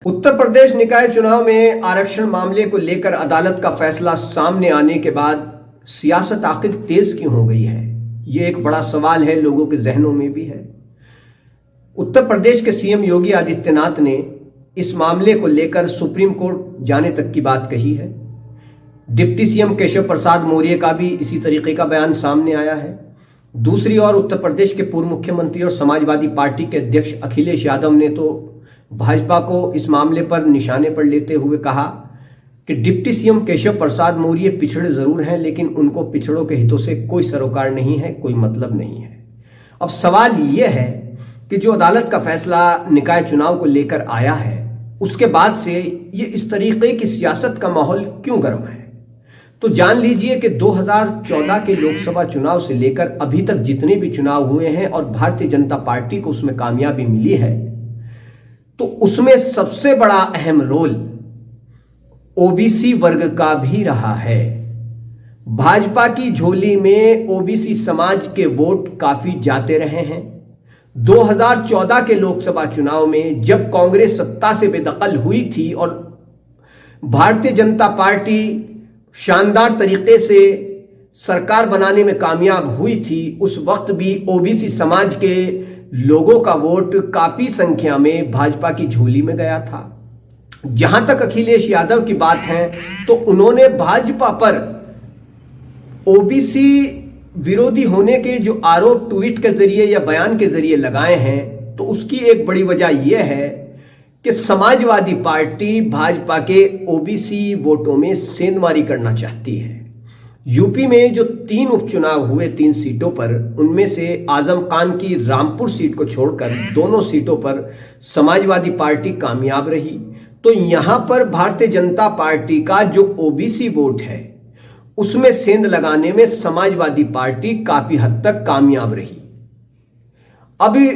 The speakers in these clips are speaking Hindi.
उत्तर प्रदेश निकाय चुनाव में आरक्षण मामले को लेकर अदालत का फैसला सामने आने के बाद सियासत आखिर तेज क्यों हो गई है, ये एक बड़ा सवाल है, लोगों के जहनों में भी है। उत्तर प्रदेश के सीएम योगी आदित्यनाथ ने इस मामले को लेकर सुप्रीम कोर्ट जाने तक की बात कही है। डिप्टी सीएम केशव प्रसाद मौर्य का भी इसी तरीके का बयान सामने आया है। दूसरी ओर उत्तर प्रदेश के पूर्व मुख्यमंत्री और समाजवादी पार्टी के अध्यक्ष अखिलेश यादव ने तो भाजपा को इस मामले पर निशाने पर लेते हुए कहा कि डिप्टी सीएम केशव प्रसाद मौर्य पिछड़े जरूर हैं, लेकिन उनको पिछड़ों के हितों से कोई सरोकार नहीं है, कोई मतलब नहीं है। अब सवाल यह है कि जो अदालत का फैसला निकाय चुनाव को लेकर आया है, उसके बाद से ये इस तरीके की सियासत का माहौल क्यों गर्म है। तो जान लीजिए कि 2014 के लोकसभा चुनाव से लेकर अभी तक जितने भी चुनाव हुए हैं और भारतीय जनता पार्टी को उसमें कामयाबी मिली है, तो उसमें सबसे बड़ा अहम रोल ओबीसी वर्ग का भी रहा है। भाजपा की झोली में ओबीसी समाज के वोट काफी जाते रहे हैं। 2014 के लोकसभा चुनाव में जब कांग्रेस सत्ता से बेदखल हुई थी और भारतीय जनता पार्टी शानदार तरीके से सरकार बनाने में कामयाब हुई थी, उस वक्त भी ओबीसी समाज के लोगों का वोट काफी संख्या में भाजपा की झोली में गया था। जहां तक अखिलेश यादव की बात है, तो उन्होंने भाजपा पर ओबीसी विरोधी होने के जो आरोप ट्वीट के जरिए या बयान के जरिए लगाए हैं, तो उसकी एक बड़ी वजह यह है कि समाजवादी पार्टी भाजपा के ओबीसी वोटों में सेंधमारी करना चाहती है। यूपी में जो 3 उपचुनाव हुए 3 सीटों पर, उनमें से आजम खान की रामपुर सीट को छोड़कर दोनों सीटों पर समाजवादी पार्टी कामयाब रही। तो यहां पर भारतीय जनता पार्टी का जो ओबीसी वोट है, उसमें सेंध लगाने में समाजवादी पार्टी काफी हद तक कामयाब रही। अभी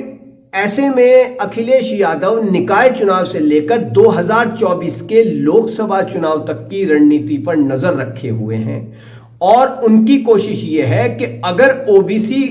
ऐसे में अखिलेश यादव निकाय चुनाव से लेकर 2024 के लोकसभा चुनाव तक की रणनीति पर नजर रखे हुए हैं और उनकी कोशिश यह है कि अगर ओबीसी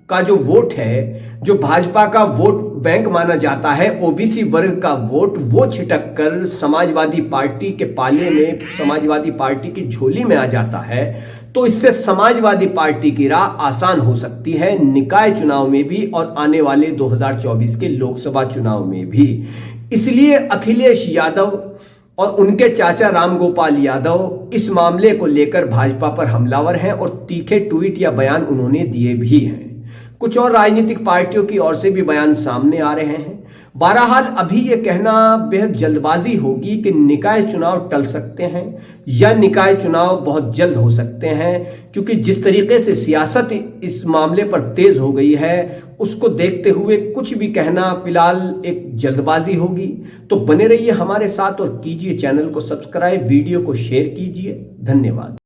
का जो वोट है, जो भाजपा का वोट बैंक माना जाता है, ओबीसी वर्ग का वोट वो छिटक कर समाजवादी पार्टी के पाले में, समाजवादी पार्टी की झोली में आ जाता है, तो इससे समाजवादी पार्टी की राह आसान हो सकती है निकाय चुनाव में भी और आने वाले 2024 के लोकसभा चुनाव में भी। इसलिए अखिलेश यादव और उनके चाचा रामगोपाल यादव इस मामले को लेकर भाजपा पर हमलावर हैं और तीखे ट्वीट या बयान उन्होंने दिए भी हैं। कुछ और राजनीतिक पार्टियों की ओर से भी बयान सामने आ रहे हैं। बहरहाल अभी यह कहना बेहद जल्दबाजी होगी कि निकाय चुनाव टल सकते हैं या निकाय चुनाव बहुत जल्द हो सकते हैं, क्योंकि जिस तरीके से सियासत इस मामले पर तेज हो गई है, उसको देखते हुए कुछ भी कहना फिलहाल एक जल्दबाजी होगी। तो बने रहिए हमारे साथ और कीजिए चैनल को सब्सक्राइब, वीडियो को शेयर कीजिए। धन्यवाद।